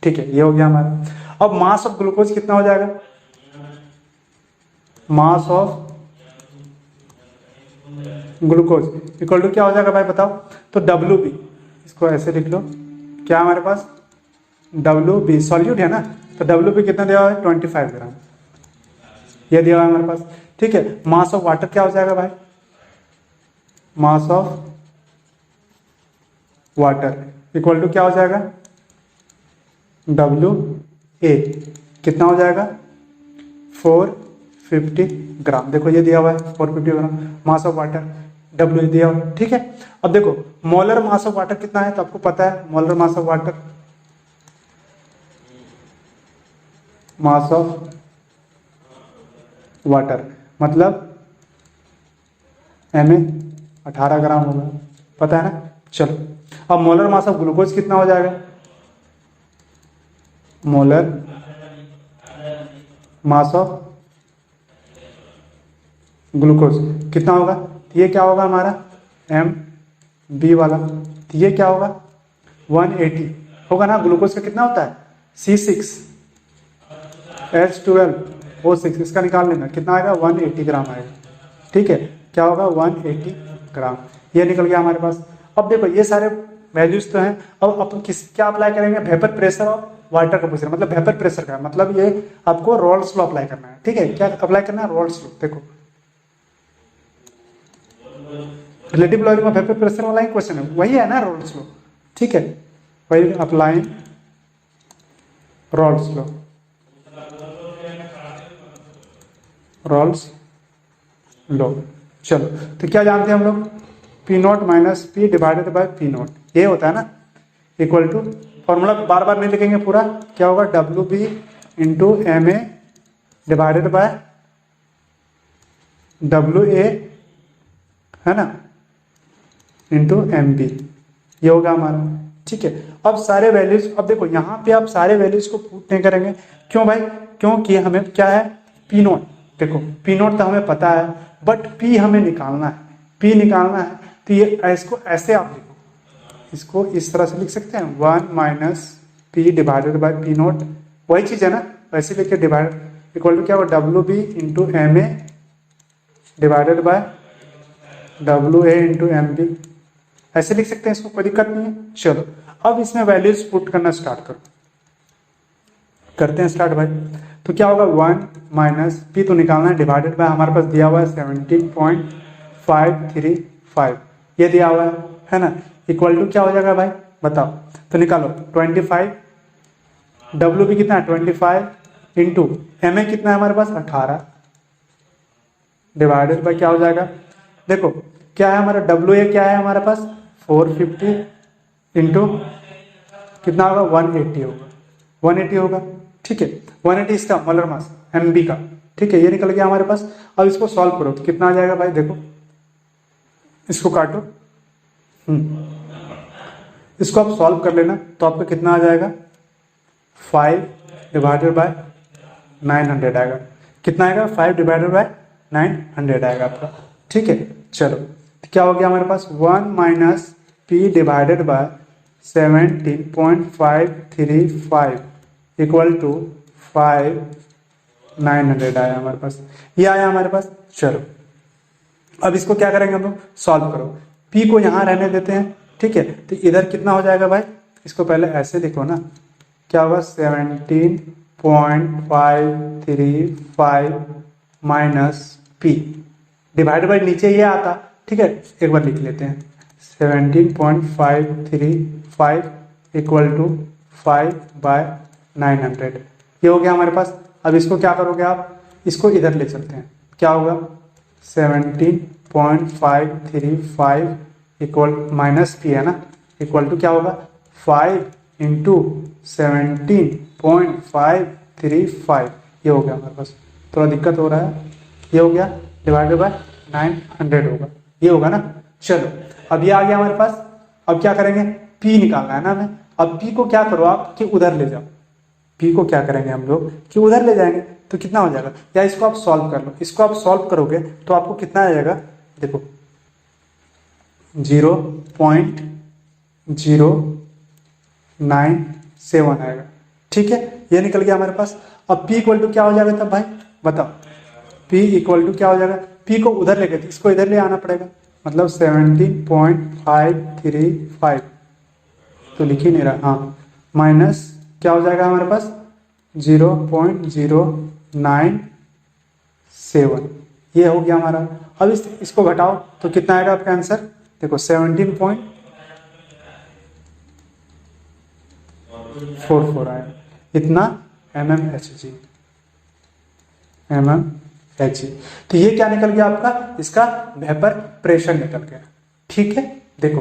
ठीक है ये हो गया हमारा। अब मास ऑफ ग्लूकोज कितना हो जाएगा, mass of glucose equal to क्या हो जाएगा भाई बताओ, तो WB, इसको ऐसे लिख लो, क्या हमारे पास WB सॉल्यूट है ना, तो WB कितना दिया हुआ है 25 ग्राम, ये दिया हुआ है हमारे पास, ठीक है। मास ऑफ वाटर क्या हो जाएगा भाई, mass of water equal to क्या हो जाएगा WA, कितना हो जाएगा 450 ग्राम, देखो ये दिया हुआ है 450 ग्राम मास ऑफ वाटर, W दिया हुआ है, ठीक है। अब देखो मोलर मास ऑफ वाटर कितना है, तो आपको पता है molar mass of water, mass of water मतलब Na 18 ग्राम होगा, पता है ना। चलो अब मोलर मास ऑफ ग्लूकोज कितना हो जाएगा, मोलर मास ऑफ ग्लूकोज कितना होगा, ये क्या होगा हमारा MB वाला, तो ये क्या होगा 180 होगा ना, ग्लूकोज का कितना होता है C6H12O6, इसका निकाल लेना कितना आएगा 180 ग्राम आएगा, ठीक है क्या होगा 180 ग्राम, ये निकल गया हमारे पास। अब देखो ये सारे वैल्यूज तो हैं, अब अपन किस क्या अप्लाई करेंगे, वेपर प्रेशर ऑफ वाटर का पूछ रहे हैं, मतलब वेपर प्रेशर का मतलब ये आपको रोल्स लॉ अप्लाई करना है, ठीक है क्या अप्लाई करना है रोल्स लॉ, देखो रिलेटिव लॉ में वेपर प्रेशर वाला ही क्वेश्चन है, वही है ना रोल्स लॉ, ठीक है वही applying roles law, roles law. चलो तो क्या जानते हैं हम लोग, P not minus P divided by P not, ये होता है ना इक्वल टू, फॉर्मूला बार बार नहीं लिखेंगे पूरा, क्या होगा WB into MA divided by WA है ना इंटू MB, ये होगा हमारा, ठीक है। अब सारे वैल्यूज, अब देखो यहाँ पे आप सारे वैल्यूज को पुट नहीं करेंगे, क्यों भाई, क्योंकि हमें क्या है P नॉट, देखो P नॉट तो हमें पता है, बट P हमें निकालना है, P निकालना है, तो ये इसको ऐसे आप लिखो, इसको इस तरह से लिख सकते हैं 1 minus P divided by P not, वही चीज़ है ना, वैसे लिख के डिवाइड इक्वल टू क्या होगा WB into MA divided by WA into MB, ऐसे लिख सकते हैं, इसको कोई दिक्कत नहीं है। चलो अब इसमें वैल्यूज पुट करना स्टार्ट करो, करते हैं स्टार्ट भाई। तो क्या होगा 1 माइनस P तो निकालना है, डिवाइडेड बाय हमारे पास दिया हुआ है 17.535 535 ये दिया हुआ है ना, इक्वल टू क्या हो जाएगा भाई बताओ, तो निकालो 25, डब्ल्यू भी कितना है 25 इंटू एम ए कितना है हमारे पास 18 डिवाइडेड बाय क्या हो जाएगा, देखो क्या है हमारा डब्ल्यू ए क्या है हमारे पास 450 इंटू कितना होगा 180 होगा, 180 होगा, ठीक है 180 इसका मोलर मास एमबी का, ठीक है ये निकल गया हमारे पास। अब इसको सॉल्व करो तो कितना आ जाएगा भाई, देखो इसको काटो, इसको आप सॉल्व कर लेना तो आपका कितना आ जाएगा 5 डिवाइडेड बाय 900 आएगा, कितना आएगा 5 डिवाइडेड बाय 900 आएगा आपका, ठीक है। चलो तो क्या हो गया हमारे पास 1 minus P divided by 17.535 equal to 5,900 आया हमारे पास, ये आया हमारे पास। चलो अब इसको क्या करेंगे हम लोग सॉल्व करो, p को यहाँ रहने देते हैं, ठीक है तो इधर कितना हो जाएगा भाई, इसको पहले ऐसे लिखो ना, क्या होगा 17.535 माइनस पी डिवाइड बाई नीचे ये आता, ठीक है एक बार लिख लेते हैं 17.535 इक्वल टू 5/900 ये हो गया हमारे पास। अब इसको क्या करोगे आप, इसको इधर ले चलते हैं, क्या होगा 17.535 इक्वल माइनस पी है ना, इक्वल टू क्या होगा 5 इंटू 17.535 ये हो गया हमारे पास, थोड़ा दिक्कत हो रहा है, ये हो गया डिवाइडेड बाय 900 होगा, ये होगा ना। चलो अब ये आ गया हमारे पास, अब क्या करेंगे p निकालना है ना हमें, अब p को क्या करो आप कि उधर ले जाओ, p को क्या करेंगे हम लोग कि उधर ले जाएंगे तो कितना हो जाएगा, या इसको आप सॉल्व कर लो, इसको आप सॉल्व करोगे तो आपको कितना आ जाएगा, देखो 0.097 आएगा, ठीक है ये निकल गया हमारे पास। अब p इक्वल टू क्या हो जाएगा तब भाई बताओ, p इक्वल टू क्या हो जाएगा, p को उधर ले गए इसको इधर ले आना पड़ेगा, मतलब 17.535 तो लिख ही नहीं रहा, हाँ माइनस क्या हो जाएगा हमारे पास 0.097 ये हो गया हमारा। अब इसको घटाओ तो कितना आएगा आपका आंसर, देखो 17.44 आएगा, इतना mmHg, तो ये क्या निकल गया आपका, इसका वेपर प्रेशर निकल गया, ठीक है। देखो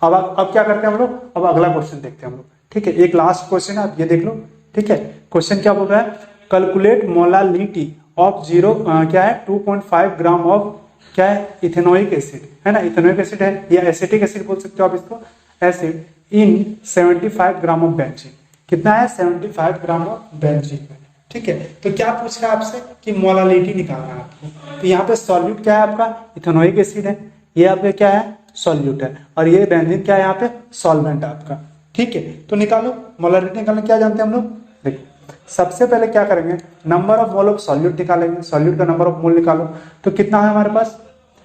अब क्या करते हैं हम लोग, अब अगला क्वेश्चन देखते हैं हम लोग, ठीक है एक लास्ट क्वेश्चन है आप ये देख लो, ठीक है क्वेश्चन क्या बोल रहा है, कैलकुलेट मोलालिटी ऑफ क्या है 2.5 ग्राम ऑफ क्या है इथेनोइक एसिड है ना, इथेनोइक एसिड है या एसिटिक एसिड बोल सकते हो आप इसको, acid in 75 gram of benzene, कितना है 75 ग्राम ऑफ बेंजीन, ठीक है। तो क्या पूछ रहा है आपसे कि मोलालिटी निकालना है आपको, तो यहाँ पे सॉल्यूट क्या है आपका इथेनोइक एसिड है, ये आपका क्या है सॉल्यूट है, और ये बेंजीन क्या है यहाँ पे सॉल्वेंट है आपका, ठीक है। तो निकालो मोलारिटी निकालना क्या जानते हैं हम लोग, देखो सबसे पहले क्या करेंगे number of mole of solute निकालेंगे, सॉल्यूट का नंबर ऑफ मोल निकालो तो कितना है हमारे पास,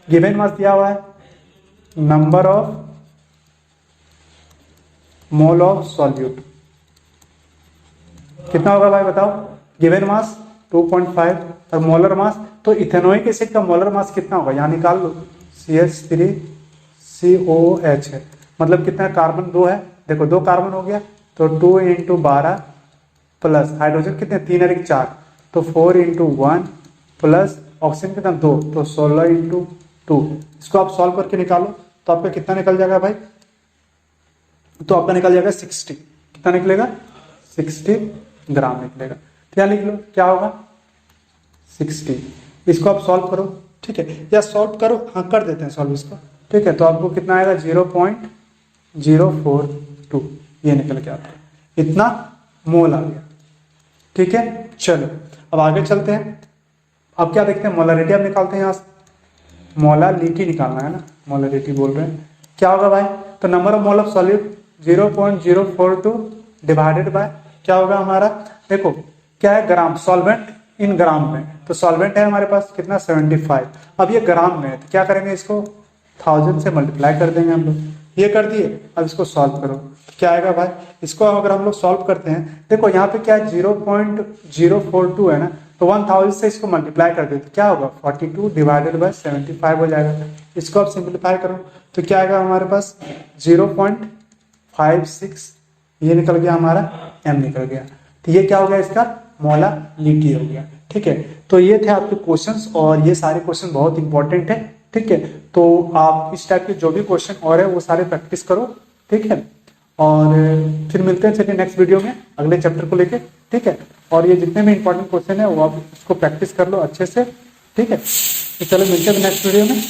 गिवन मास दिया हुआ है number of mole of solute कितना होगा भाई बताओ, गिवन मास 2.5 और मोलर मास, तो इथेनोइक एसिड का मोलर मास कितना होगा यहाँ निकाल लो CH3COOH है, मतलब कितना कार्बन 2 है, देखो 2 कार्बन हो गया तो 2 इंटू 12 प्लस हाइड्रोजन कितने 3 और 4 तो 4 इंटू 1 प्लस ऑक्सीजन कितना 2 तो 16 इंटू 2, इसको आप सॉल्व करके निकालो तो आपका कितना निकल जाएगा भाई, तो आपका निकल जाएगा 60, कितना निकलेगा 60 ग्राम निकलेगा, क्या लिख लो क्या होगा 60, इसको आप सॉल्व करो, ठीक है या सॉल्व करो, हाँ कर देते हैं सॉल्व इसको, ठीक है तो आपको कितना आएगा 0.042 ये निकल गया आपका, इतना मोल आ गया, ठीक है। चलो अब आगे चलते हैं, अब क्या देखते हैं मोलारिटी अब निकालते हैं यहाँ से, मोलालिटी निकालना है ना, मोलारिटी बोल रहे हैं क्या होगा भाई, तो number of mole of solute 0.042 divided by क्या होगा हमारा, देखो क्या है ग्राम, सॉल्वेंट इन ग्राम में, तो सॉल्वेंट है हमारे पास कितना 75, अब ये ग्राम में है तो क्या करेंगे इसको 1000 से मल्टीप्लाई कर देंगे हम लोग, ये कर दिए। अब इसको सॉल्व करो क्या आएगा भाई, इसको अगर हम लोग सॉल्व करते हैं देखो यहाँ पे क्या है 0.042 है ना, तो 1000 से इसको मल्टीप्लाई कर दे तो क्या होगा 42 डिवाइडेड बाय 75 हो जाएगा। इसको आप सिंप्लीफाई करो तो क्या आएगा हमारे पास 0.56, ये निकल गया हमारा m निकल गया। तो ये क्या हो गया इसका मोलालिटी हो गया। ठीक है, तो ये थे आपके क्वेश्चंस और ये सारे क्वेश्चन बहुत इंपॉर्टेंट है। ठीक है, तो आप इस टाइप के जो भी क्वेश्चन और है वो सारे प्रैक्टिस करो। ठीक है, और फिर मिलते हैं चलिए नेक्स्ट वीडियो में अगले चैप्टर को लेके। ठीक है, और ये जितने भी इंपॉर्टेंट क्वेश्चन है वो आप उसको प्रैक्टिस कर लो अच्छे से। ठीक है, तो चलो मिलते हैं नेक्स्ट वीडियो में।